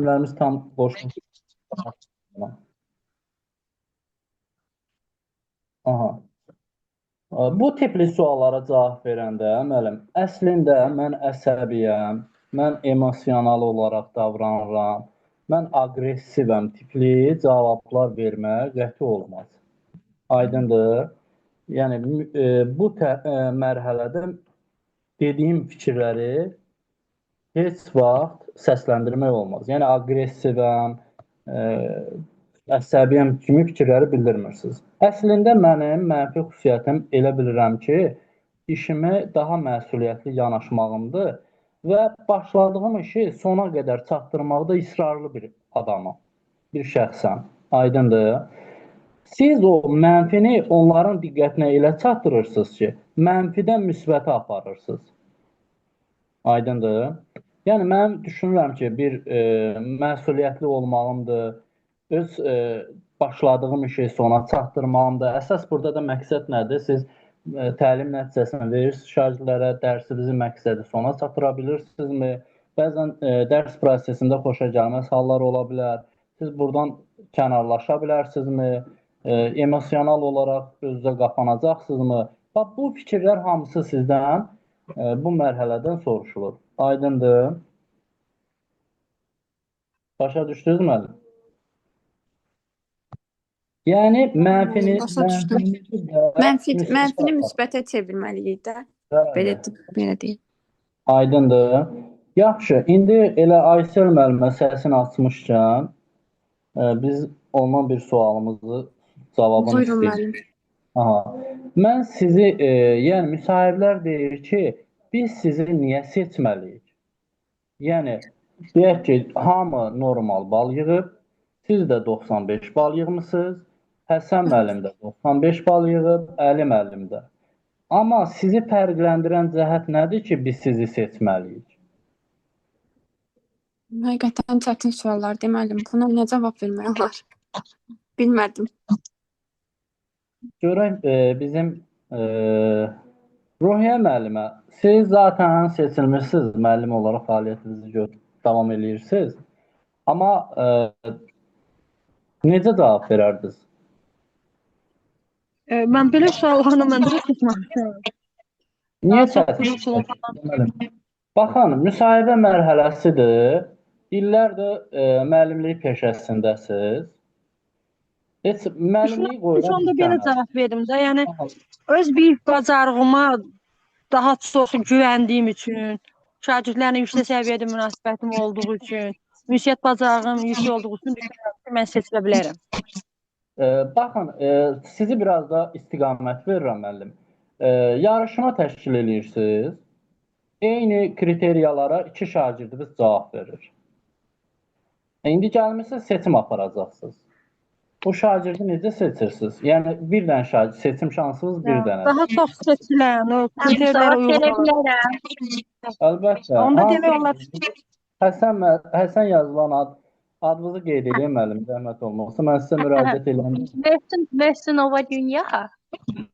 müəllimlərimiz tam boş. Aha. Bu tipli suallara cavab verəndə, müəllim, əslində mən əsəbiyəm, mən emosional olaraq davranıram, mən aqressivəm tipli cavablar vermək qəti olmaz. Aydındır? Yəni, bu mərhələdə dediyim fikirləri heç vaxt səsləndirmək olmaz. Yəni, aqressivəm, əsəbiyəm kimi fikirləri bildirmirsiniz. Əslində mənim mənfi xüsusiyyətim elə bilirəm ki, işimi daha məsuliyyətli yanaşmağımdır və başladığım işi sona qədər çatdırmaqda israrlı bir adamım, bir şəxsəm. Aydındır. Siz o mənfini onların diqqətinə elə çatdırırsınız ki, mənfidən müsbətə aparırsınız. Aydındır. Yəni, mən düşünürəm ki, bir məsuliyyətli olmağımdır, öz başladığım işi sona çatdırmağımdır. Əsas burada da məqsəd nədir? Siz təlim nəticəsini verirsiniz şagirdlərə, dərsinizin məqsədi sona çatdıra bilirsinizmi? Bəzən dərs prosesində xoşa gəlməz hallar ola bilər. Siz buradan kənarlaşa bilərsinizmi? Emosional olaraq özünüzə qapanacaqsınızmı? Bax, bu fikirlər hamısı sizdən bu mərhələdən soruşulur. Aydındır. Başa düşdünüz müəllim? Yəni, Başa düşdüm. Mənfini müsbətə çevirməliyik də. Belə deyil. Aydındır. Yaxşı, indi elə Aysel müəllimə səsini açmışkən, biz ondan bir sualımızı, cavabını Buyurun istəyirik. müəllim. Aha. Mən sizi, yəni müsahiblər deyir ki, biz sizi niyə seçməliyik? Yəni, deyək ki, hamı normal bal yığıb, siz də 95 bal yığmışsınız, Həsən müəllim də 95 bal yığıb, Əli müəllim də. Amma sizi fərqləndirən cəhət nədir ki, biz sizi seçməliyik? Həqiqətən çətin suallar deməlim. Buna nə cavab vermək olar? Bilmədim. Görək, bizim Ruhiyyə müəllimə, siz zaten seçilmişsiniz, müəllim olaraq fəaliyyətinizi davam edirsiniz. Amma necə cavab verərdiniz? Mən belə suallarla məndə də seçməmişəm. Niyə çətin? Baxın, müsahibə mərhələsidir. İllərdir müəllimlik peşəsindəsiz. Heç müəllimliyi qoyuram. Heç onda belə cavab verim də. Yəni, öz bir bacarığıma daha çox güvəndiyim üçün, şagirdlərlə yüksək səviyyədə münasibətim olduğu üçün, ünsiyyət bacarığım yüksək olduğu üçün düşünürəm ki, mən seçilə bilərəm. Baxın, sizi biraz da istiqamət verirəm müəllim. Yarışma təşkil edirsiniz. Eyni kriteriyalara 2 şagirdiniz cavab verir. İndi gəlmişsiniz, seçim aparacaqsınız. O şagirdi necə seçirsiniz? Yəni, bir dənə şagird, seçim şansınız bir dənə. Daha çox seçilən, o kriterlərə uyğun. Əlbəttə. Onda demək olar. Həsən yazılan adınızı qeyd edeyim müəllim, zəhmət olmasa. Mən sizə müraciət edirəm. Məhsinova Dünya.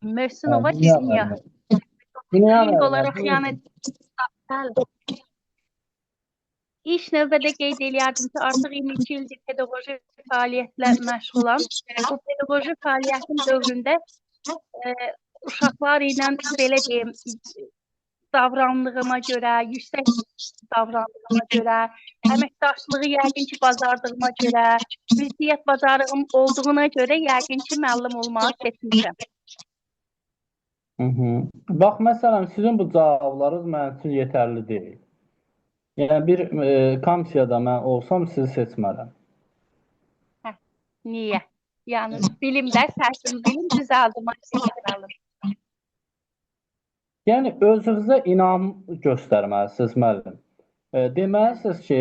Məhsinova Dünya. Dünya olaraq, yəni, İlk növbədə qeyd edərdim ki, artıq 22 ildir pedaqoji fəaliyyətlə məşğulam. Bu pedaqoji fəaliyyətin dövründə uşaqlar ilə belə deyim, davranlığıma görə, yüksək davrandığıma görə, əməkdaşlığı yəqin ki, bacardığıma görə, ünsiyyət bacarığım olduğuna görə yəqin ki, müəllim olmağı seçmişəm. Bax, məsələn, sizin bu cavablarınız mənim üçün yetərli deyil. Yəni, bir komissiyada mən olsam, sizi seçmərəm. Niyə? Yəni, bilimdə, səhvim bilim düzəldmək seçməliyim. Yəni, özünüzə inam göstərməlisiniz, müəllim. Deməlisiniz ki,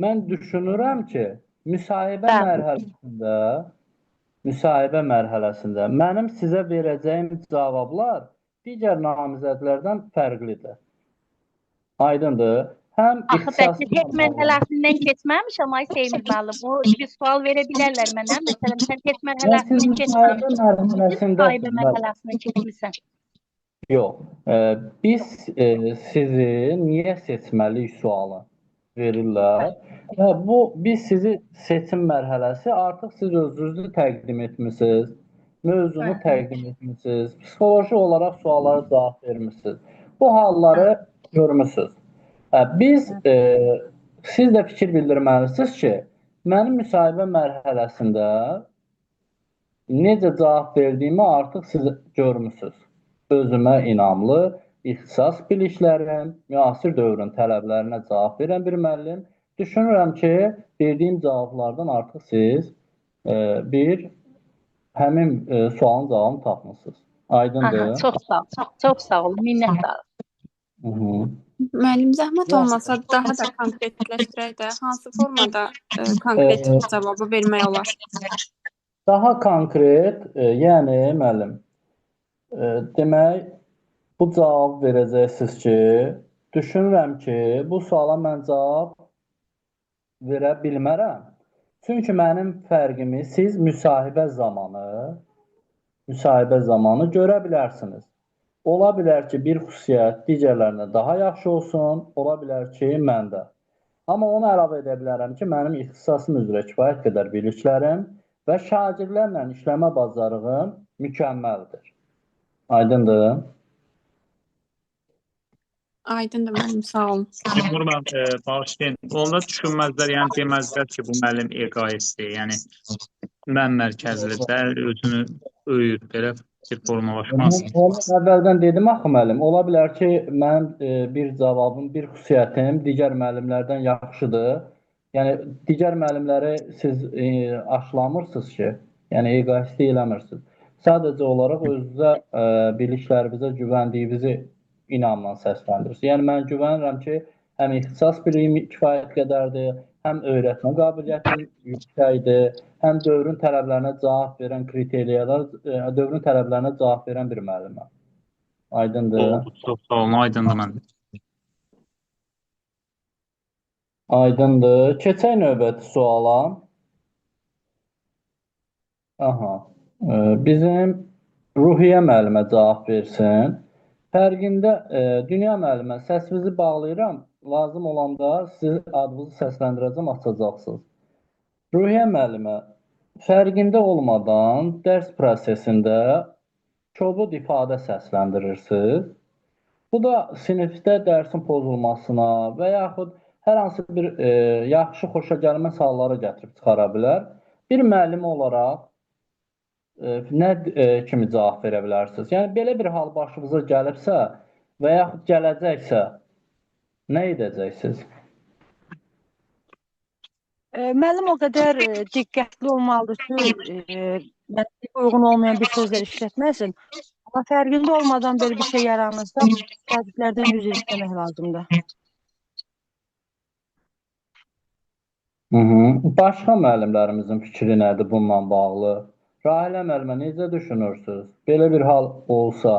mən düşünürəm ki, müsahibə mərhələsində mənim sizə verəcəyim cavablar digər namizədlərdən fərqlidir. Aydındır. Axı, bəlkə tək mərhələsindən keçməmişəm, ay Seymur müəllim. O bir sual verə bilərlər mənə. Məsələn, sən tək mərhələsindən keçməmişsən, müsahibə mərhələsindən keçmişsən. Yox, biz sizi niyə seçməliyik sualı? verirlər. Və bu biz sizi seçim mərhələsi artıq siz özünüzü təqdim etmisiniz. Mövzunu təqdim etmisiniz. Psixoloji olaraq suallara cavab vermisiniz. Bu halları görmüsünüz. Biz siz də fikir bildirməlisiniz ki, mənim müsahibə mərhələsində necə cavab verdiyimi artıq siz görmüsünüz. Özümə inamlı, ixtisas biliklərim, müasir dövrün tələblərinə cavab verən bir müəllim. Düşünürəm ki, verdiyim cavablardan artıq siz bir həmin sualın cavabını tapmısınız. Aydındır? Çox sağ ol. Çox sağ olun. Minnətdarım. Hı -hı. Müəllim, zəhmət olmasa daha da konkretləşdirək də, hansı formada konkret cavabı vermək olar? Daha konkret, yəni müəllim, demək, bu cavab verəcəksiniz ki, düşünürəm ki, bu suala mən cavab verə bilmərəm. Çünki mənim fərqimi siz müsahibə zamanı görə bilərsiniz. Ola bilər ki, bir xüsusiyyət digərlərinə daha yaxşı olsun, ola bilər ki, məndə. Amma onu əlavə edə bilərəm ki, mənim ixtisasım üzrə kifayət qədər biliklərim və şagirdlərlə işləmə bacarığım mükəmməldir. Aydındır? Aydındır müəllim, sağ olun. Cumhur müəllim, bağışlayın. Onlar düşünməzlər, yəni deməzlər ki, bu müəllim egoistdir, yəni mən mərkəzlidir, özünü öyür, belə bir formalaşmaz. Onu əvvəldən dedim axı müəllim, ola bilər ki, mənim bir cavabım, bir xüsusiyyətim digər müəllimlərdən yaxşıdır. Yəni digər müəllimləri siz aşılamırsınız ki, yəni egoistlik eləmirsiniz. Sadəcə olaraq özünüzə biliklərinizə güvəndiyinizi inamla səsləndirirsiniz. Yəni mən güvənirəm ki, həm ixtisas biliyim kifayət qədərdir, həm öyrətmə qabiliyyətim yüksəkdir, həm dövrün tələblərinə cavab verən kriteriyalar, dövrün tələblərinə cavab verən bir müəlliməm. Aydındır? Oldu, çox sağ olun, aydındır mənim. Aydındır. Keçək növbəti suala. Aha. Bizim Ruhiyyə müəllimə cavab versin. Fərqində Dünya müəllimə səsinizi bağlayıram. Lazım olanda siz adınızı səsləndirəcəm, açacaqsınız. Ruhiyyə müəllimə, fərqində olmadan dərs prosesində kobud ifadə səsləndirirsiniz. Bu da sinifdə dərsin pozulmasına və yaxud hər hansı bir yaxşı, xoşagəlməz hallara gətirib çıxara bilər. Bir müəllim olaraq nə kimi cavab verə bilərsiniz? Yəni, belə bir hal başınıza gəlibsə və yaxud gələcəksə, nə edəcəksiniz? Müəllim o qədər diqqətli olmalıdır ki, uyğun olmayan bir sözlər işlətməsin. Amma fərqində olmadan belə bir şey yaranırsa, şagirdlərdən üzr istəmək lazımdır. Başqa müəllimlərimizin fikri nədir bununla bağlı? Rahilə müəllimə, necə düşünürsünüz? Belə bir hal olsa?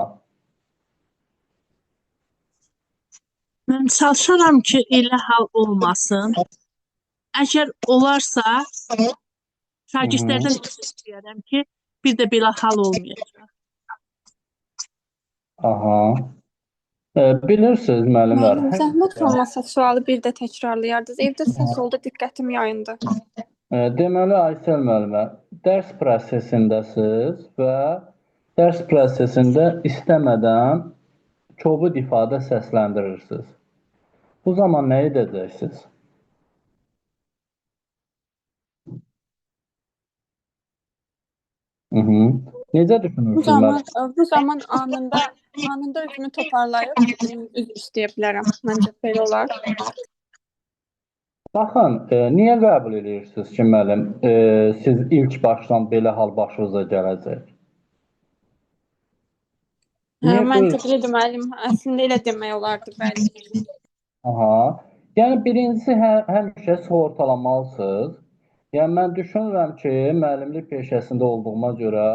Mən çalışaram ki, elə hal olmasın. Əgər olarsa, şagirdlərdən istəyirəm ki, bir də belə hal olmayacaq. Aha. Bilirsiniz müəllimlər. Müəllim, zəhmət olmasa sualı bir də təkrarlayardınız. Evdə səs oldu, diqqətim yayındı. Deməli, Aysel müəllimə, dərs prosesindəsiz və dərs prosesində istəmədən kobud ifadə səsləndirirsiniz. Bu zaman nə edəcəksiniz? Necə düşünürsünüz? Bu zaman anında özümü toparlayıb üzr istəyə bilərəm. Məncə belə olar. Baxın, niyə qəbul edirsiniz ki, müəllim, siz ilk başdan belə hal başınıza gələcək? Məntiqlidir müəllim. Əslində elə demək olardı, bəli. Aha. Yəni, birincisi həmişə sığortalamalısınız. Yəni, mən düşünürəm ki, müəllimlik peşəsində olduğuma görə,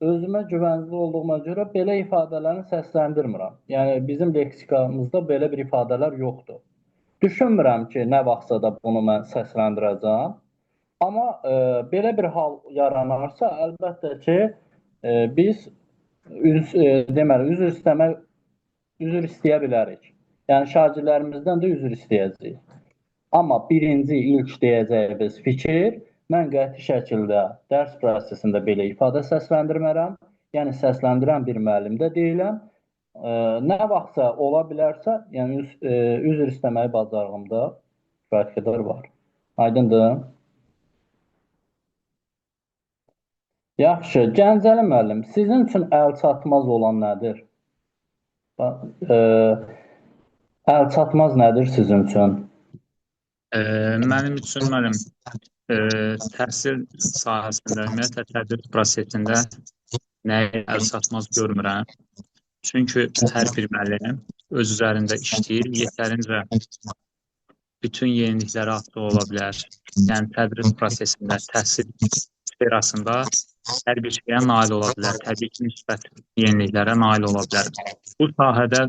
özümə güvənli olduğuma görə belə ifadələrini səsləndirmirəm. Yəni, bizim leksikamızda belə bir ifadələr yoxdur. Düşünmürəm ki, nə vaxtsa da bunu mən səsləndirəcəm. Amma belə bir hal yaranarsa, əlbəttə ki, biz üzr istəyə bilərik. Yəni, şagirdlərimizdən də üzr istəyəcəyik. Amma birinci ilk deyəcəyimiz fikir, mən qəti şəkildə dərs prosesində belə ifadə səsləndirmərəm. Yəni səsləndirən bir müəllim də deyiləm. Nə vaxtsa ola bilərsə, yəni üzr istəməyi bacarığımda kifayət qədər var. Aydındır? Yaxşı, Gəncəli müəllim, sizin üçün əlçatmaz olan nədir? Əlçatmaz nədir sizin üçün? Mənim üçün müəllim təhsil sahəsində, ümumiyyətlə tədris prosesində nəyi əlçatmaz görmürəm. Çünki hər bir müəllim öz üzərində işləyir, yetərincə bütün yeniliklərə haqqı ola bilər. Yəni tədris prosesində, təhsil sferasında hər bir şeyə nail ola bilər. Təbii ki, müsbət yeniliklərə nail ola bilər. Bu sahədə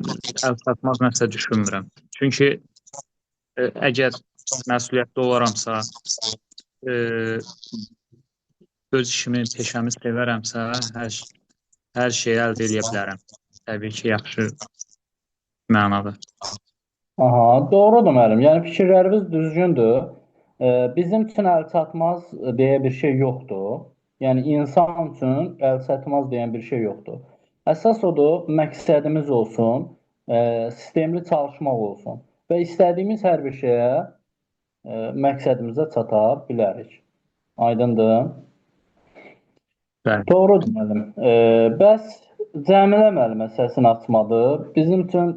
əlçatmaz nəsə düşünmürəm. Çünki əgər məsuliyyətli olaramsa, öz işimi, peşəmi sevərəmsə, hər şeyi əldə edə bilərəm. Təbii ki, yaxşı mənada. Aha, doğrudur müəllim. Yəni fikirləriniz düzgündür. Bizim üçün əlçatmaz deyə bir şey yoxdur. Yəni insan üçün əlçatmaz deyən bir şey yoxdur. Əsas odur, məqsədimiz olsun, sistemli çalışmaq olsun və istədiyimiz hər bir şeyə məqsədimizə çata bilərik. Aydındır? Bəli. Doğrudur müəllim. Bəs Cəmilə müəllimə səsini açmadı. Bizim üçün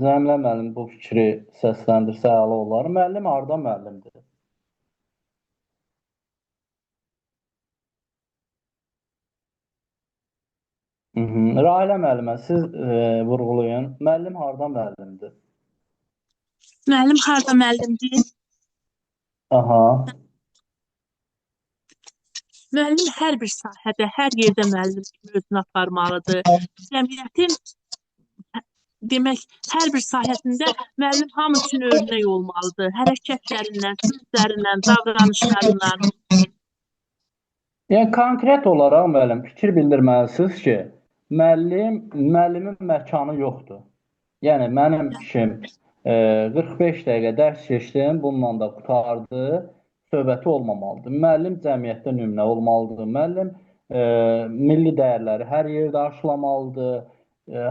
Cəmilə müəllim bu fikri səsləndirsə əla olar. Müəllim harda müəllimdir? Rahilə müəllimə siz vurğulayın. Müəllim harda müəllimdir? Müəllim harda müəllimdir? Aha. Müəllim hər bir sahədə, hər yerdə müəllim kimi özünü aparmalıdır. Cəmiyyətin demək, hər bir sahəsində müəllim hamı üçün örnək olmalıdır. Hərəkətlərindən, sözlərindən, davranışlarından. Yəni konkret olaraq müəllim fikir bildirməlisiniz ki, müəllimin məkanı yoxdur. Yəni mənim işim 45 dəqiqə dərs keçdim, bununla da qurtardı. Söhbəti olmamalıdır. Müəllim cəmiyyətdə nümunə olmalıdır. Müəllim milli dəyərləri hər yerdə aşılamalıdır.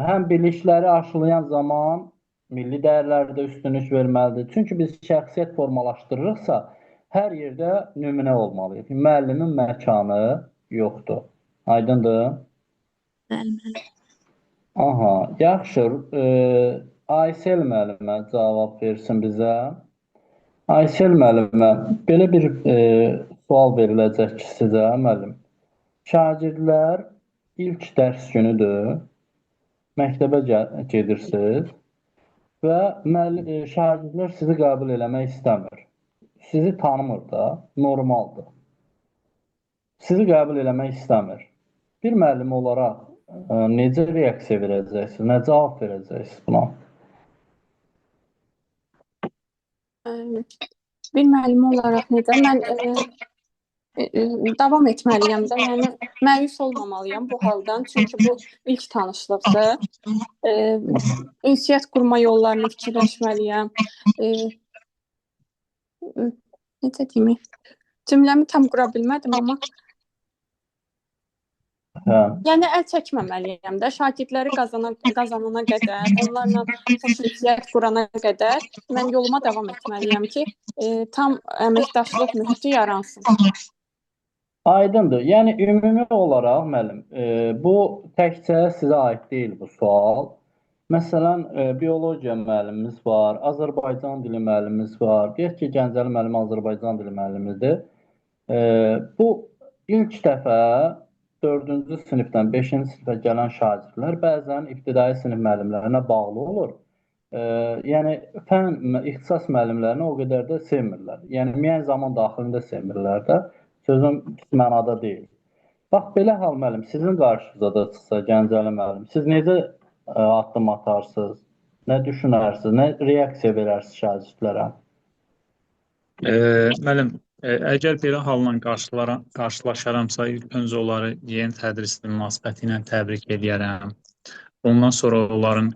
Həm bilikləri aşılayan zaman milli dəyərlərdə üstünlük verməlidir. Çünki biz şəxsiyyət formalaşdırırıqsa, hər yerdə nümunə olmalıyıq. Müəllimin məkanı yoxdur. Aydındır? Bəli. Aha, yaxşı. Aysel müəllimə cavab versin bizə. Aysel müəllimə, belə bir sual veriləcək ki, sizə müəllim. Şagirdlər ilk dərs günüdür, məktəbə gedirsiniz və şagirdlər sizi qəbul eləmək istəmir. Sizi tanımır da, normaldır. Sizi qəbul eləmək istəmir. Bir müəllim olaraq necə reaksiya verəcəksiniz, nə cavab verəcəksiniz buna? Bir müəllim olaraq necə? Mən davam etməliyəm də, yəni məyus olmamalıyam bu haldan, çünki bu ilk tanışlıqdır. Ünsiyyət qurma yollarını fikirləşməliyəm. Necə deyim? Cümləmi tam qura bilmədim, amma yəni əl çəkməməliyəm də, şagirdləri qazanana qədər, onlarla xoşünsiyyət qurana qədər mən yoluma davam etməliyəm ki, tam əməkdaşlıq mühiti yaransın. Aydındır. Yəni ümumi olaraq müəllim, bu təkcə sizə aid deyil bu sual. Məsələn, biologiya müəllimimiz var, Azərbaycan dili müəllimimiz var. Deyək ki, Gəncəli müəllim Azərbaycan dili müəllimimizdir. Bu ilk dəfə 4-cü sinifdən 5-ci sinifə gələn şagirdlər bəzən ibtidai sinif müəllimlərinə bağlı olur. Yəni ixtisas müəllimlərini o qədər də sevmirlər. Yəni müəyyən zaman daxilində sevmirlər də. Sözüm pis mənada deyil. Bax, belə hal müəllim, sizin qarşınıza da çıxsa Gəncəli müəllim, siz necə addım atarsınız? Nə düşünərsiniz? Nə reaksiya verərsiniz şagirdlərə? Müəllim, əgər belə halla qarşılaşaramsa, ilk öncə onları yeni tədris münasibəti ilə təbrik edərəm. Ondan sonra onların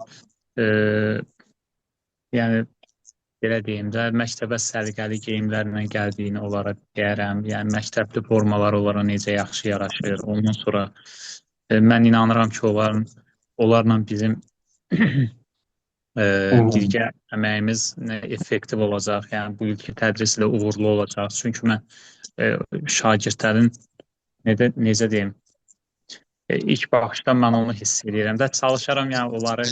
yəni belə deyim də, məktəbə səliqəli geyimlərlə gəldiyini onlara deyərəm. Yəni məktəbli formalar onlara necə yaxşı yaraşır. Ondan sonra mən inanıram ki, onlarla bizim birgə əməyimiz effektiv olacaq. Yəni bu ilki tədris ilə uğurlu olacaq. Çünki mən şagirdlərin necə deyim, ilk baxışda mən onu hiss edirəm də çalışaram, yəni onları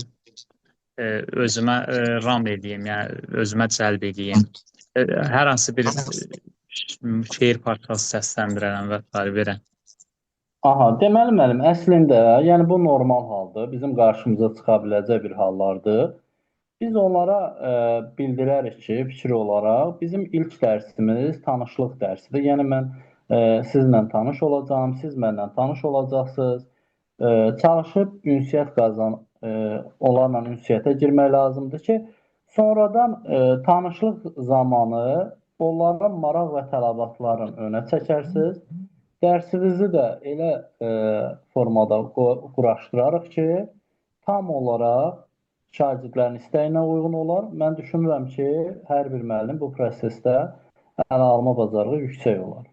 özümə ram edeyim, yəni özümə cəlb edeyim. Hər hansı bir şeir parçası səsləndirərəm və s. verəm. Aha, deməli müəllim, əslində, yəni bu normal haldır. Bizim qarşımıza çıxa biləcək bir hallardır. Biz onlara bildirərik ki, fikir olaraq bizim ilk dərsimiz tanışlıq dərsidir. Yəni mən sizlə tanış olacağam, siz mənlə tanış olacaqsınız. Çalışıb onlarla ünsiyyətə girmək lazımdır ki, sonradan tanışlıq zamanı onların maraq və tələbatların önə çəkərsiniz. Dərsinizi də elə formada quraşdırarıq ki, tam olaraq şagirdlərin istəyinə uyğun olar. Mən düşünürəm ki, hər bir müəllim bu prosesdə ələ alma bacarığı yüksək olar.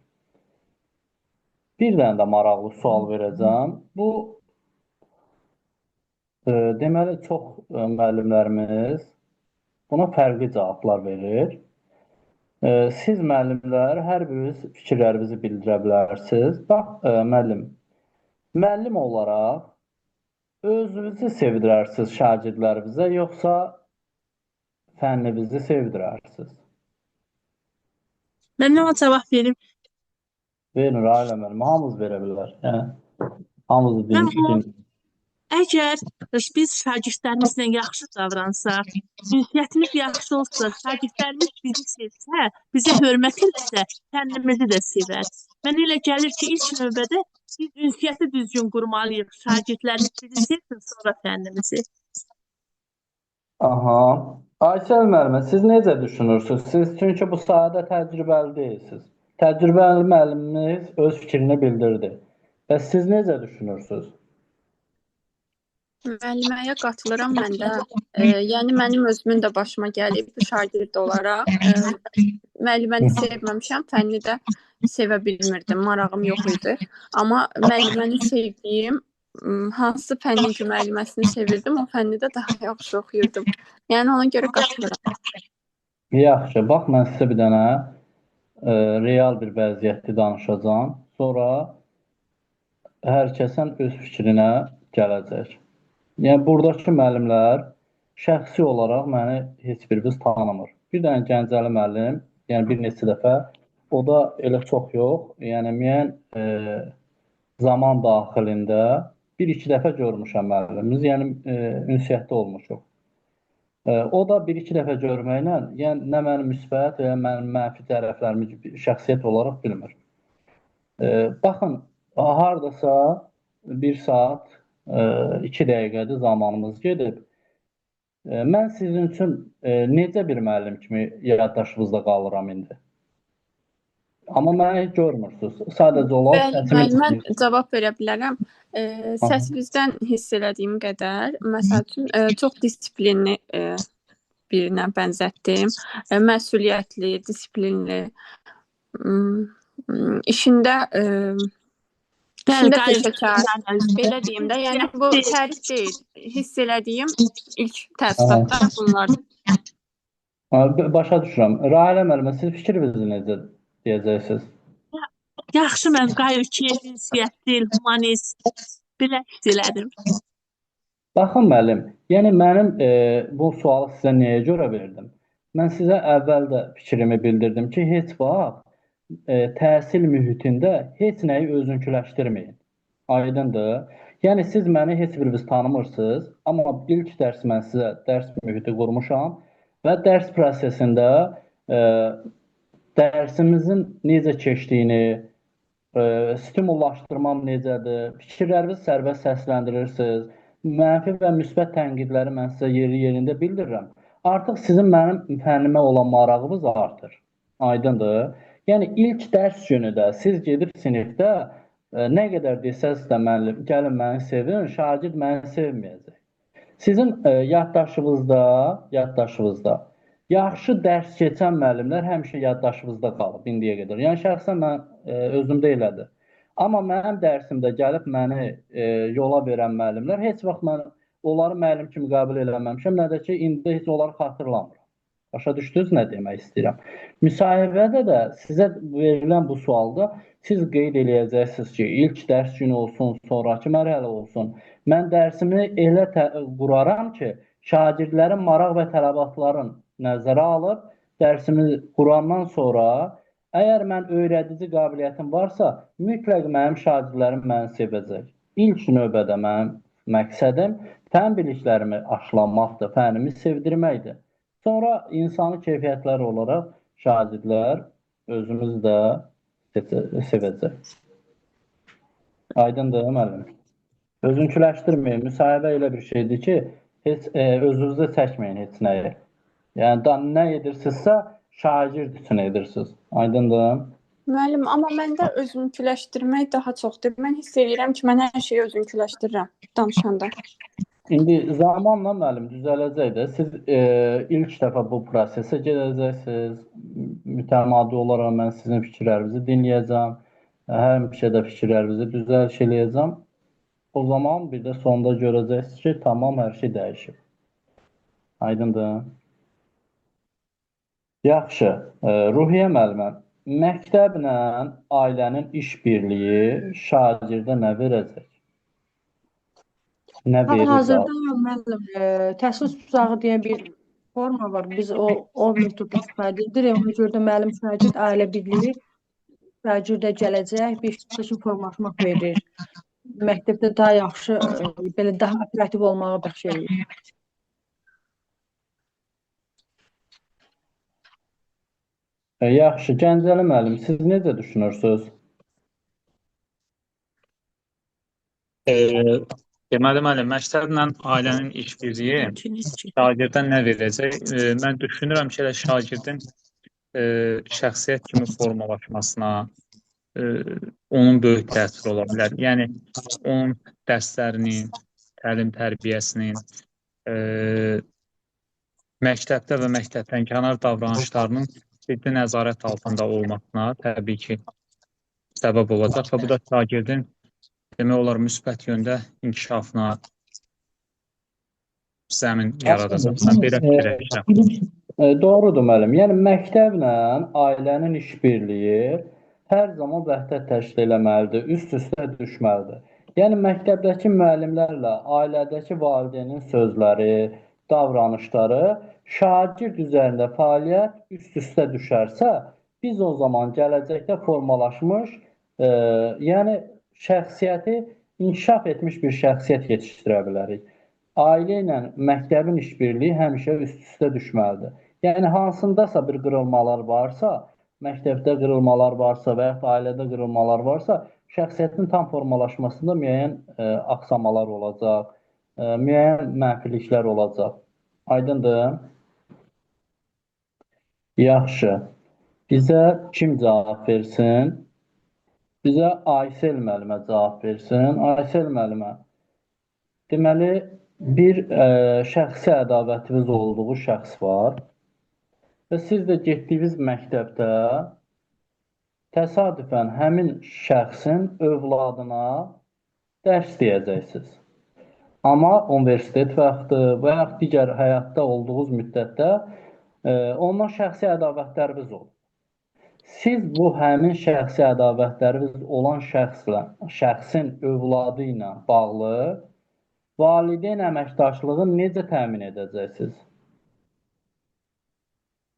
Bir dənə də maraqlı sual verəcəm. Bu, deməli, çox müəllimlərimiz buna fərqli cavablar verir. Siz müəllimlər hər biriniz fikirlərinizi bildirə bilərsiniz. Bax, müəllim olaraq özünüzü sevdirərsiniz şagirdlərinizə, yoxsa fənninizi sevdirərsiniz? Mən nə cavab verim? Verin, Rahilə müəllim, hamınız verə bilər. Hamınız dinləyin. Əgər biz şagirdlərimizlə yaxşı davransaq, ünsiyyətimiz yaxşı olsa, şagirdlərimiz bizi sevsə, bizə hörmət etsə, fənnimizi də sevər. Mən elə gəlir ki, ilk növbədə biz ünsiyyəti düzgün qurmalıyıq. Şagirdlərimiz bizi sevsin, sonra fənnimizi. Aha. Aysel müəllimə, siz necə düşünürsünüz? Siz çünki bu sahədə təcrübəli deyilsiniz. Təcrübəli müəllimimiz öz fikrini bildirdi. Və siz necə düşünürsünüz? Müəlliməyə qatılıram mən də. Yəni mənim özümün də başıma gəlib şagird olaraq. Müəlliməni sevməmişəm, fənni də sevə bilmirdim, marağım yox idi. Amma müəlliməni sevdiyim, hansı fənnin ki müəlliməsini sevirdim, o fənni də daha yaxşı oxuyurdum. Yəni ona görə qatılıram. Yaxşı, bax mən sizə bir dənə real bir vəziyyətli danışacağam. Sonra hər kəsən öz fikrinə gələcək. Yəni, buradakı müəllimlər şəxsi olaraq məni heç birimiz tanımır. Bir dənə Gəncəli müəllim, yəni bir neçə dəfə, o da elə çox yox, yəni müəyyən zaman daxilində bir-iki dəfə görmüşəm müəllimimiz, yəni ünsiyyətdə olmuşuq. O da bir-iki dəfə görməklə, yəni nə mənim müsbət, mənim mənfi tərəflərimi şəxsiyyət olaraq bilmir. Baxın, haradasa 1 saat 2 dəqiqədir zamanımız gedib. Mən sizin üçün necə bir müəllim kimi yaddaşınızda qalıram indi? Amma məni heç görmürsünüz. Sadəcə olaraq səsimi... Mən cavab verə bilərəm. Səsinizdən hiss elədiyim qədər, məsəl üçün, çox disiplinli birinə bənzətdim. Məsuliyyətli, disiplinli, işində peşəkar, belə deyim də, yəni bu tərif deyil, hiss elədiyim ilk təəssüratlar bunlardır. Başa düşürəm. Rahilə müəllimə, siz fikrinizi necə deyəcəksiniz? Yaxşı, mən qayıqçı, ünsiyyətli, humanist, belə hiss elədim. Baxın müəllim, yəni mənim bu sualı sizə nəyə görə verdim? Mən sizə əvvəl də fikrimi bildirdim ki, heç vaxt təhsil mühitində heç nəyi özünküləşdirməyin. Aydındır. Yəni, siz məni heç biriniz tanımırsınız, amma ilk dərs mən sizə dərs mühiti qurmuşam və dərs prosesində dərsimizin necə keçdiyini, stimullaşdırmam necədir, fikirlərinizi sərbəst səsləndirirsiniz, mənfi və müsbət tənqidləri mən sizə yerində bildirirəm. Artıq sizin mənim fənnimə olan marağınız artır. Aydındır. Yəni, ilk dərs günü də siz gedib sinifdə nə qədər desəz də müəllim, gəlin məni sevin, şagird məni sevməyəcək. Sizin yaddaşınızda Yaxşı dərs keçən müəllimlər həmişə yaddaşımızda qalıb indiyə qədər. Yəni şəxsən mən özümdə elədir. Amma mənim dərsimdə gəlib məni yola verən müəllimlər heç vaxt mən onları müəllim kimi qəbul eləməmişəm. Nə də ki, indi heç onları xatırlamıram. Başa düşdünüz nə demək istəyirəm? Müsahibədə də sizə verilən bu sualda siz qeyd eləyəcəksiniz ki, ilk dərs günü olsun, sonrakı mərhələ olsun. Mən dərsimi elə quraram ki, şagirdlərin maraq və tələbatların nəzərə alıb, dərsimi qurandan sonra əgər mən öyrədici qabiliyyətim varsa, mütləq mənim şagirdlərim məni sevəcək. İlk növbədə mənim məqsədim fən biliklərimi aşılamaqdır, fənimi sevdirməkdir. Sonra insani keyfiyyətlər olaraq şagirdlər özümüz də sevəcək. Aydındır, müəllim. Özünküləşdirməyin. Müsahibə elə bir şeydir ki, heç özünüzdə çəkməyin heç nəyi. Yəni, nə edirsinizsə, şagird üçün edirsiniz. Aydındır? Müəllim, amma məndə özünküləşdirmək daha çoxdur. Mən hiss edirəm ki, mən hər şeyi özünküləşdirirəm danışanda. İndi zamanla müəllim düzələcək də. Siz ilk dəfə bu prosesə gedəcəksiniz. Mütəmadi olaraq mən sizin fikirlərinizi dinləyəcəm. Həmişə də fikirlərinizi düzəliş eləyəcəm. O zaman bir də sonda görəcəksiniz ki, tamam hər şey dəyişib. Aydındır? Yaxşı. Ruhiyyə müəllimə, məktəblə ailənin işbirliyi şagirdə nə verəcək? Nə verir? Hal-hazırda müəllim, təhsil tuzağı deyən bir forma var. Biz o metodla istifadə edirik. Ona görə də müəllim şagird ailə birliyi şagirdə gələcək bir seçim formatmaq verir. Məktəbdə daha yaxşı, belə daha operativ olmağa bəxş edir. Yaxşı, Gəncəli müəllim, siz necə düşünürsünüz? Deməli, müəllim, məktəblə ailənin işbirliyi şagirdə nə verəcək? Mən düşünürəm ki, şagirdin şəxsiyyət kimi formalaşmasına onun böyük təsiri ola bilər. Yəni, onun dərslərinin, təlim-tərbiyəsinin, məktəbdə və məktəbdən kənar davranışlarının ciddi nəzarət altında olmasına təbii ki, səbəb olacaq və bu da şagirdin demək olar müsbət yöndə inkişafına zəmin yaradacaq. Mən belə fikirləşirəm. Doğrudur müəllim. Yəni məktəblə ailənin işbirliyi hər zaman vəhdət təşkil eləməlidir, üst-üstə düşməlidir. Yəni məktəbdəki müəllimlərlə ailədəki valideynin sözləri, davranışları şagird üzərində fəaliyyət üst-üstə düşərsə, biz o zaman gələcəkdə formalaşmış, yəni şəxsiyyəti inkişaf etmiş bir şəxsiyyət yetişdirə bilərik. Ailə ilə məktəbin işbirliyi həmişə üst-üstə düşməlidir. Yəni hansındasa bir qırılmalar varsa, məktəbdə qırılmalar varsa və ya ailədə qırılmalar varsa, şəxsiyyətin tam formalaşmasında müəyyən aksamalar olacaq, müəyyən mənfiliklər olacaq. Aydındır? Yaxşı. Bizə kim cavab versin? Bizə Aysel müəllimə cavab versin. Aysel müəllimə, deməli, bir şəxsi ədavətiniz olduğu şəxs var və siz də getdiyiniz məktəbdə təsadüfən həmin şəxsin övladına dərs deyəcəksiniz. Amma universitet vaxtı və ya digər həyatda olduğunuz müddətdə ondan şəxsi ədavətləriniz olur. Siz bu həmin şəxsi ədavətləriniz olan şəxsin övladı ilə bağlı valideyn əməkdaşlığı necə təmin edəcəksiniz?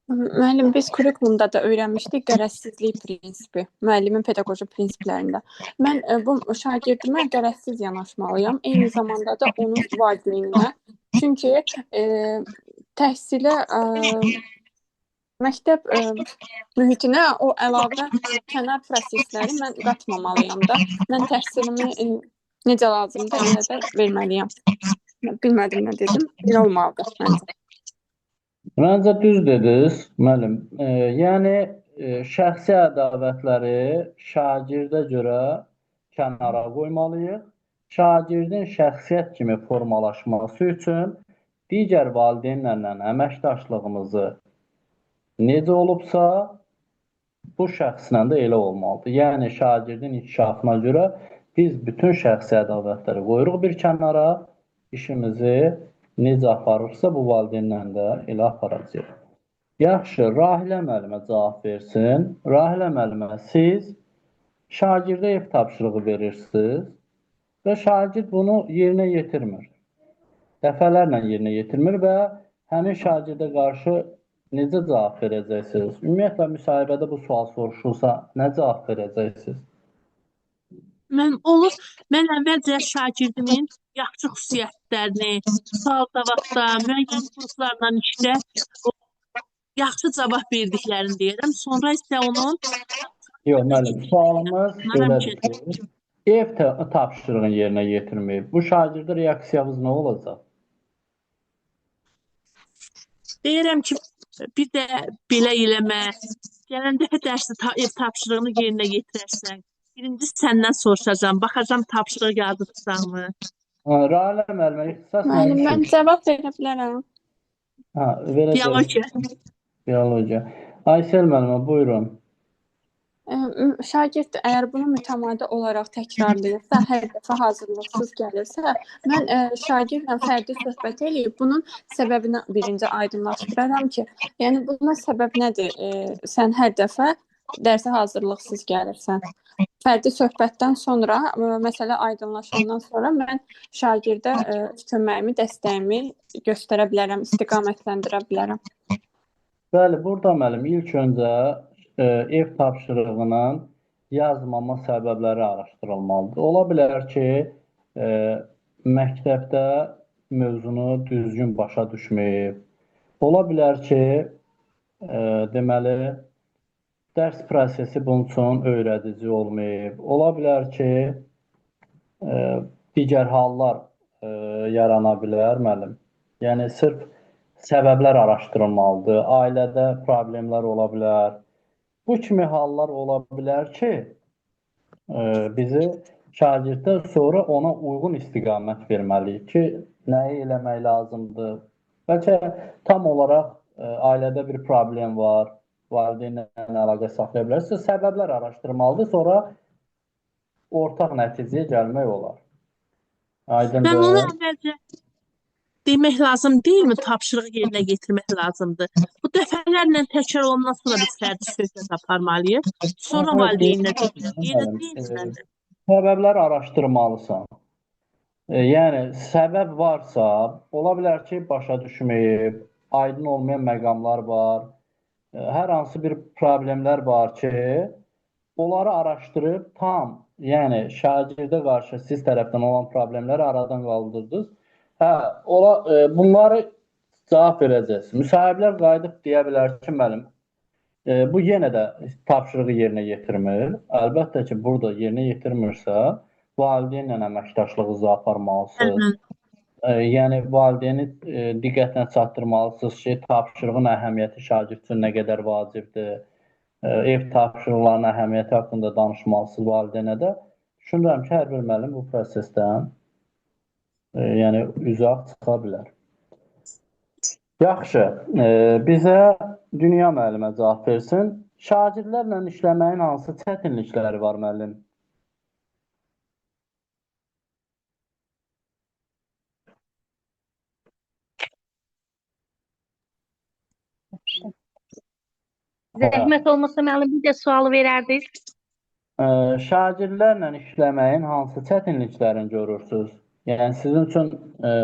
Müəllim, biz kurikulumda da öyrənmişdik qərəzsizlik prinsipi, müəllimin pedaqoji prinsiplərində. Mən bu şagirdimə qərəzsiz yanaşmalıyam, eyni zamanda da onun valideyninə. Çünki təhsilə, məktəb mühitinə o əlavə kənar prosesləri mən qatmamalıyam da. Mən təhsilimi necə lazımdır, elə də verməliyəm. Bilmədim nə dedim, elə olmalıdır məncə. Məncə düz dediniz, müəllim. Yəni, şəxsi ədavətləri şagirdə görə kənara qoymalıyıq. Şagirdin şəxsiyyət kimi formalaşması üçün digər valideynlərlə əməkdaşlığımızı necə olubsa, bu şəxslə də elə olmalıdır. Yəni şagirdin inkişafına görə biz bütün şəxsi ədavətləri qoyuruq bir kənara, işimizi necə aparırsa bu valideynlə də elə aparacağıq. Yaxşı, Rahilə müəllimə cavab versin. Rahilə müəllimə, siz şagirdə ev tapşırığı verirsiniz və şagird bunu yerinə yetirmir. Dəfələrlə yerinə yetirmir və həmin şagirdə qarşı necə cavab verəcəksiniz? Ümumiyyətlə, müsahibədə bu sual soruşulsa, nə cavab verəcəksiniz? Mən əvvəlcə şagirdimin yaxşı xüsusiyyətlərini, sual-cavabda, müəyyən kurslarla işdə yaxşı cavab verdiklərini deyirəm. Sonra isə onun Yox, müəllim, sualımız belədir həmçinin ki, ev tapşırığını yerinə yetirməyib. Bu şagirdə reaksiyamız nə olacaq? deyirəm ki, bir də belə eləmə. Gələn dəfə dərsi ev tapşırığını yerinə yetirərsən. Birinci səndən soruşacağam, baxacağam tapşırıq yazıbsanmı? Rahilə müəllimə, ixtisas nə Müəllim, mən üçün? cavab verə bilərəm. Verəcək. Biologiya. Biologiya. Aysel müəllimə, buyurun. Şagird əgər bunu mütəmadi olaraq təkrarlayırsa, hər dəfə hazırlıqsız gəlirsə, mən şagirdlə fərdi söhbət edib bunun səbəbini birinci aydınlaşdıraram ki, yəni buna səbəb nədir? Sən hər dəfə dərsə hazırlıqsız gəlirsən. Fərdi söhbətdən sonra, məsələ aydınlaşandan sonra mən şagirdə köməyimi, dəstəyimi göstərə bilərəm, istiqamətləndirə bilərəm. Bəli, burada müəllim ilk öncə ev tapşırığının yazmama səbəbləri araşdırılmalıdır. Ola bilər ki, məktəbdə mövzunu düzgün başa düşməyib. Ola bilər ki, deməli, dərs prosesi bunun üçün öyrədici olmayıb. Ola bilər ki, digər hallar yarana bilər müəllim. Yəni, sırf səbəblər araşdırılmalıdır. Ailədə problemlər ola bilər. Bu kimi hallar ola bilər ki, bizi şagirddə sonra ona uyğun istiqamət verməliyik ki, nəyi eləmək lazımdır. Bəlkə tam olaraq ailədə bir problem var, valideynlə əlaqə saxlaya bilərsə, səbəblər araşdırmalıdır, sonra ortaq nəticəyə gəlmək olar. Aydındır. Mən onu əvvəlcə demək lazım deyilmi? Tapşırığı yerinə yetirmək lazımdır. Bu dəfələrlə təkrar olundan sonra biz fərdi söhbət aparmalıyıq. Sonra valideynlə deyiləm. Elə deyilsən. Səbəblər araşdırmalısan. Yəni, səbəb varsa, ola bilər ki, başa düşməyib, aydın olmayan məqamlar var, hər hansı bir problemlər var ki, onları araşdırıb tam, yəni şagirdə qarşı siz tərəfdən olan problemləri aradan qaldırdınız. Bunları cavab verəcəksiniz. Müsahiblər qayıdıb deyə bilər ki, müəllim, bu yenə də tapşırığı yerinə yetirmir. Əlbəttə ki, burada yerinə yetirmirsə, valideynlə əməkdaşlığınızı aparmalısınız. Yəni, valideyni diqqətinə çatdırmalısınız ki, tapşırığın əhəmiyyəti şagird üçün nə qədər vacibdir. Ev tapşırıqlarının əhəmiyyəti haqqında danışmalısınız valideynə də. Düşünürəm ki, hər bir müəllim bu prosesdən yəni uzaq çıxa bilər. Yaxşı, bizə Dünya müəllimə cavab versin. Şagirdlərlə işləməyin hansı çətinlikləri var müəllim? Zəhmət olmasa müəllim bir də sual verərdiniz. Şagirdlərlə işləməyin hansı çətinliklərini görürsünüz? Yəni sizin üçün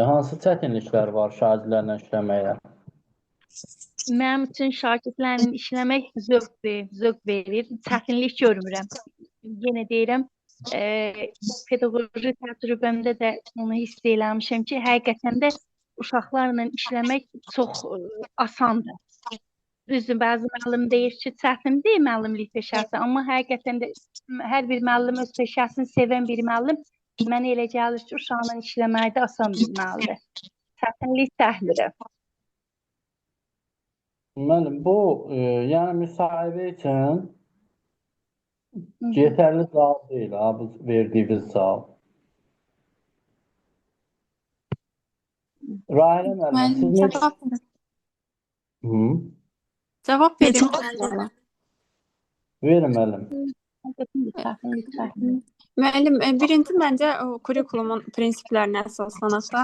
hansı çətinliklər var şagirdlərlə işləməyə? Mənim üçün şagirdlərlə işləmək zövq verir. Çətinlik görmürəm. Yenə deyirəm, pedaqoji təcrübəmdə də onu hiss eləmişəm ki, həqiqətən də uşaqlarla işləmək çox asandır. Düzdür, bəzi müəllim deyir ki, çətindir müəllimlik peşəsi, amma həqiqətən də hər bir müəllim öz peşəsini sevən bir müəllim mənə elə gəlir ki, uşaqla işləməkdə asan bilməlidir. Çətinlik səhlidir. Müəllim, bu yəni müsahibə üçün yetərli cavab deyil, bu verdiyiniz cavab. Rahilə müəllim, siz necə? Cavab verim Necə bu suala. Verin müəllim. Müəllim, birinci məncə o kurikulumun prinsiplərinə əsaslanaq da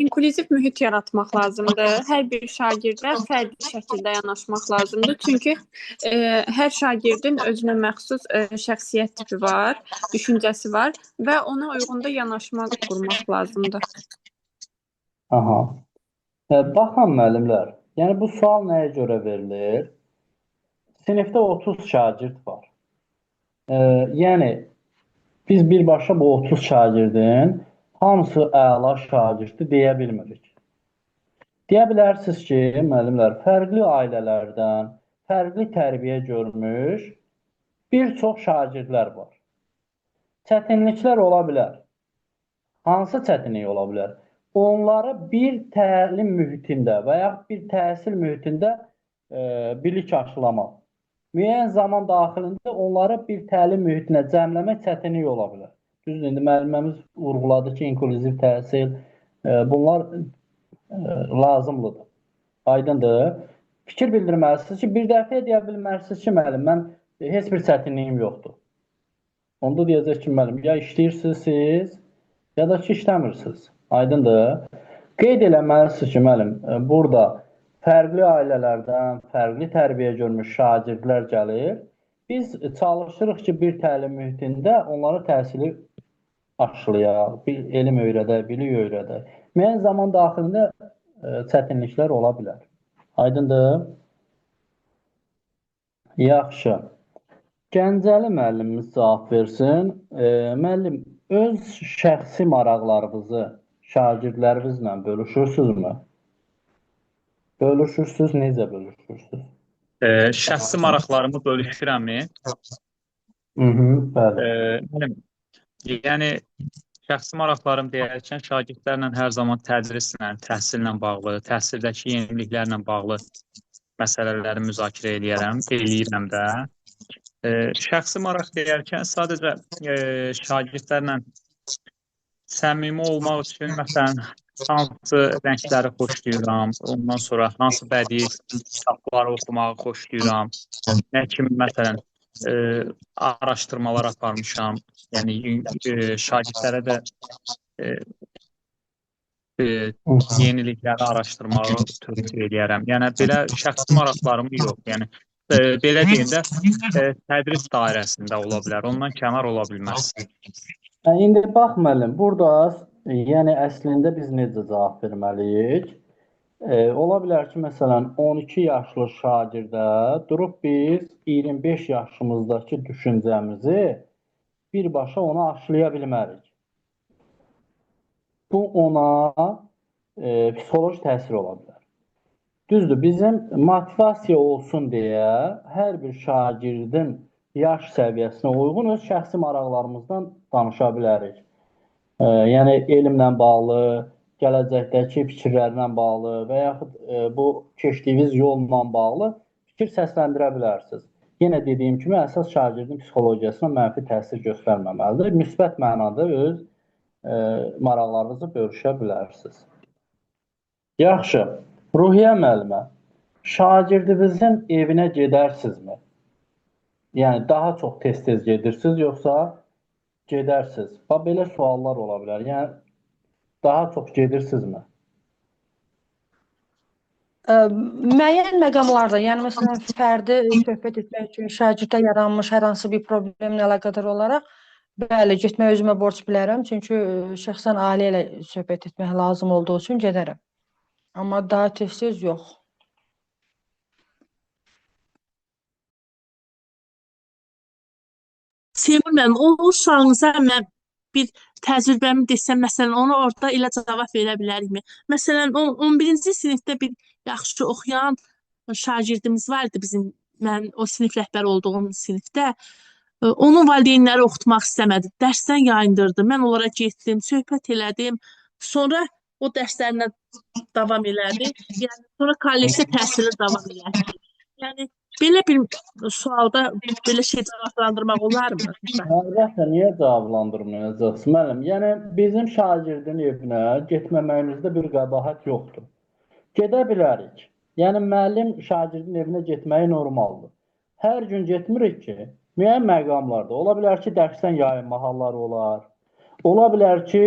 inklüziv mühit yaratmaq lazımdır. Hər bir şagirdə fərdi şəkildə yanaşmaq lazımdır. Çünki hər şagirdin özünə məxsus şəxsiyyət tipi var, düşüncəsi var və ona uyğun da yanaşma qurmaq lazımdır. Aha. Baxın müəllimlər, yəni bu sual nəyə görə verilir? Sinifdə 30 şagird var. Yəni biz birbaşa bu 30 şagirdin hamısı əla şagirdi deyə bilmirik. Deyə bilərsiniz ki, müəllimlər, fərqli ailələrdən, fərqli tərbiyə görmüş bir çox şagirdlər var. Çətinliklər ola bilər. Hansı çətinlik ola bilər? Onları bir təlim mühitində və ya bir təhsil mühitində bilik aşılamaq. Müəyyən zaman daxilində onları bir təlim mühitinə cəmləmək çətinlik ola bilər. Düzdür, indi müəlliməmiz vurğuladı ki, inklüziv təhsil, bunlar lazımlıdır. Aydındır. Fikir bildirməlisiniz ki, bir dəfə deyə bilməlisiniz ki, müəllim, mən heç bir çətinliyim yoxdur. Onda deyəcək ki, müəllim, ya işləyirsiniz siz, ya da ki, işləmirsiniz. Aydındır. Qeyd eləməlisiniz ki, müəllim, burada fərqli ailələrdən, fərqli tərbiyə görmüş şagirdlər gəlir. Biz çalışırıq ki, bir təlim mühitində onlara təhsili aşılayaq, bir elm öyrədək, bilik öyrədək. Müəyyən zaman daxilində çətinliklər ola bilər. Aydındır? Yaxşı. Gəncəli müəllimimiz cavab versin. Müəllim, öz şəxsi maraqlarınızı şagirdlərinizlə bölüşürsünüzmü? Bölüşürsünüz, necə bölüşürsünüz? Şəxsi maraqlarımı bölüşürəmmi? Bəli. Yəni, şəxsi maraqlarım deyərkən şagirdlərlə hər zaman tədrislə, təhsillə bağlı, təhsildəki yeniliklərlə bağlı məsələləri müzakirə eləyirəm də. Şəxsi maraq deyərkən sadəcə şagirdlərlə səmimi olmaq üçün, məsələn, hansı rəngləri xoşlayıram, ondan sonra hansı bədii kitabları oxumağı xoşlayıram, nə kimi, məsələn, araşdırmalar aparmışam, yəni şagirdlərə də yenilikləri araşdırmağı tövsiyə edərəm. Yəni, belə şəxsi maraqlarım yox, yəni, belə deyim də, tədris dairəsində ola bilər, ondan kənar ola bilməz. İndi bax müəllim, burada yəni əslində biz necə cavab verməliyik? Ola bilər ki, məsələn 12 yaşlı şagirdə durub biz 25 yaşımızdakı düşüncəmizi birbaşa ona aşılaya bilmərik. Bu ona psixoloji təsir ola bilər. Düzdür, bizim motivasiya olsun deyə hər bir şagirdin yaş səviyyəsinə uyğun öz şəxsi maraqlarımızdan danışa bilərik. Yəni, elmlə bağlı, gələcəkdəki fikirlərlə bağlı və yaxud bu keçdiyiniz yolla bağlı fikir səsləndirə bilərsiniz. Yenə dediyim kimi, əsas şagirdin psixologiyasına mənfi təsir göstərməməlidir. Müsbət mənada öz maraqlarınızı bölüşə bilərsiniz. Yaxşı, Ruhiyyə müəllimə, şagirdinizin evinə gedərsinizmi? Yəni, daha çox tez-tez gedirsiniz, yoxsa gedərsiniz? Belə suallar ola bilər. Yəni, daha çox gedirsinizmi? Müəyyən məqamlarda, yəni məsələn, fərdi söhbət etmək üçün şagirdə yaranmış hər hansı bir problemlə əlaqədar olaraq, bəli, getmək özümə borc bilərəm. Çünki şəxsən ailə ilə söhbət etmək lazım olduğu üçün gedərəm. Amma daha tez-tez yox. Seymur müəllim, o sualınıza mən bir təcrübəmi desəm, məsələn, ona orada elə cavab verə bilərikmi? Məsələn, 11-ci sinifdə bir yaxşı oxuyan şagirdimiz vardı bizim, mən o sinif rəhbəri olduğum sinifdə. Onun valideynləri oxutmaq istəmədi, dərsdən yayındırdı. Mən onlara getdim, söhbət elədim. Sonra o dərslərinə davam elədi. Yəni, sonra kollecdə təhsili davam elədi. Yəni, belə bir sualda belə şey cavablandırmaq olarmı? Əlbəttə, niyə cavablandırmayacaqsınız? Müəllim, yəni bizim şagirdin evinə getməməyimizdə bir qəbahət yoxdur. Gedə bilərik. Yəni müəllim şagirdin evinə getməyi normaldır. Hər gün getmirik ki, müəyyən məqamlarda ola bilər ki, dərsdən yayınma halları olar. Ola bilər ki,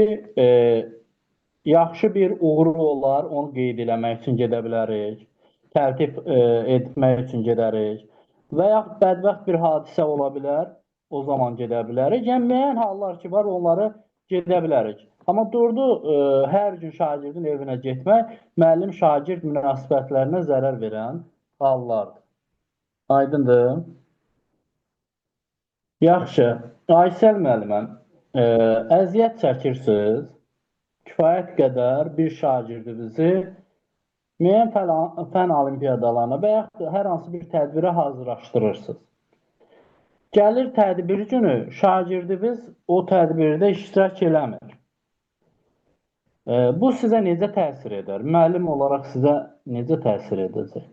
yaxşı bir uğuru olar, onu qeyd eləmək üçün gedə bilərik. Tərtib etmək üçün gedərik. Və yaxud bədbəxt bir hadisə ola bilər, o zaman gedə bilərik. Yəni müəyyən hallar ki var, onları gedə bilərik. Amma durdu hər gün şagirdin evinə getmək müəllim-şagird münasibətlərinə zərər verən hallardır. Aydındır? Yaxşı. Aysel müəllimə, əziyyət çəkirsiniz. Kifayət qədər bir şagirdinizi müəyyən fən olimpiyadalarına və yaxud hər hansı bir tədbirə hazırlaşdırırsınız. Gəlir tədbir günü şagirdiniz o tədbirdə iştirak eləmir. Bu sizə necə təsir edər? Müəllim olaraq sizə necə təsir edəcək?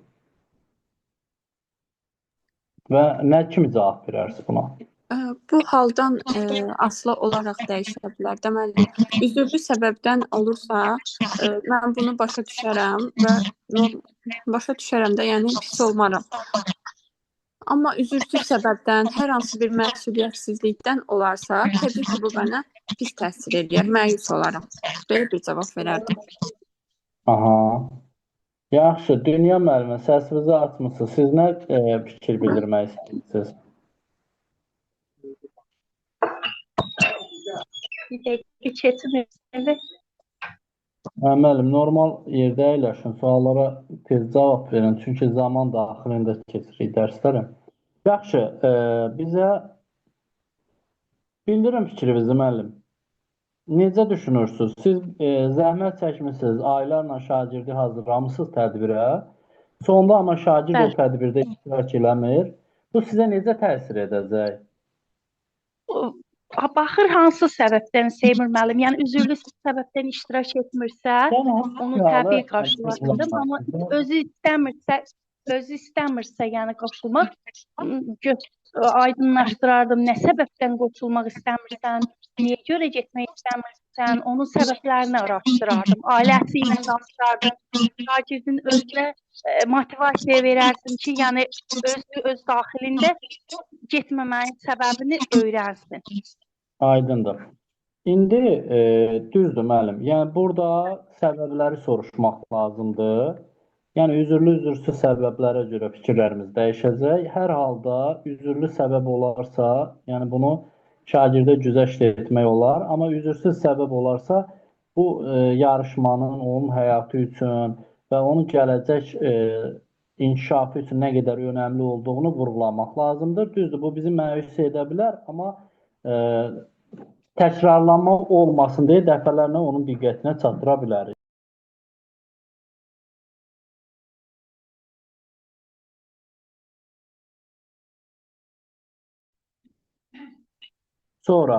Və nə kimi cavab verərsiniz buna? Bu haldan asılı olaraq dəyişə bilər. Deməli, üzürlü səbəbdən olursa, mən bunu başa düşərəm və başa düşərəm də, yəni pis olmaram. Amma üzürsüz səbəbdən, hər hansı bir məsuliyyətsizlikdən olarsa, təbii ki, bu mənə pis təsir edir, məyus olaram. Belə bir cavab verərdim. Aha. Yaxşı, Dünya müəllimə, səsinizi açmısınız. Siz nə fikir bildirmək istəyirsiniz? Bir dəqiqə keçmir. Müəllim, normal yerdə əyləşin, suallara tez cavab verin, çünki zaman daxilində keçirik dərslərə. Yaxşı, bizə bildirin fikrinizi müəllim. Necə düşünürsünüz? Siz zəhmət çəkmişsiniz, aylarla şagirdi hazırlamısınız tədbirə. Sonda amma şagird o tədbirdə iştirak eləmir. Bu sizə necə təsir edəcək? Baxır hansı səbəbdən Seymur müəllim, yəni üzürlü səbəbdən iştirak etmirsə, onu təbii qarşılardım, amma özü istəmirsə, yəni qoşulmaq, aydınlaşdırardım. Nə səbəbdən qoşulmaq istəmirsən, niyə görə getmək istəmirsən, onun səbəblərini araşdırardım. Ailəsi ilə danışardım, şagirdin özünə motivasiya verərdim ki, yəni öz daxilində getməməyin səbəbini öyrənsin. Aydındır. İndi düzdür müəllim. Yəni burada səbəbləri soruşmaq lazımdır. Yəni üzürlü-üzürsüz səbəblərə görə fikirlərimiz dəyişəcək. Hər halda üzürlü səbəb olarsa, yəni bunu şagirdə güzəşt etmək olar. Amma üzürsüz səbəb olarsa, bu yarışmanın onun həyatı üçün və onun gələcək inkişafı üçün nə qədər önəmli olduğunu vurğulamaq lazımdır. Düzdür, bu bizi məyus edə bilər, amma təkrarlanma olmasın deyə dəfələrlə onun diqqətinə çatdıra bilərik. Sonra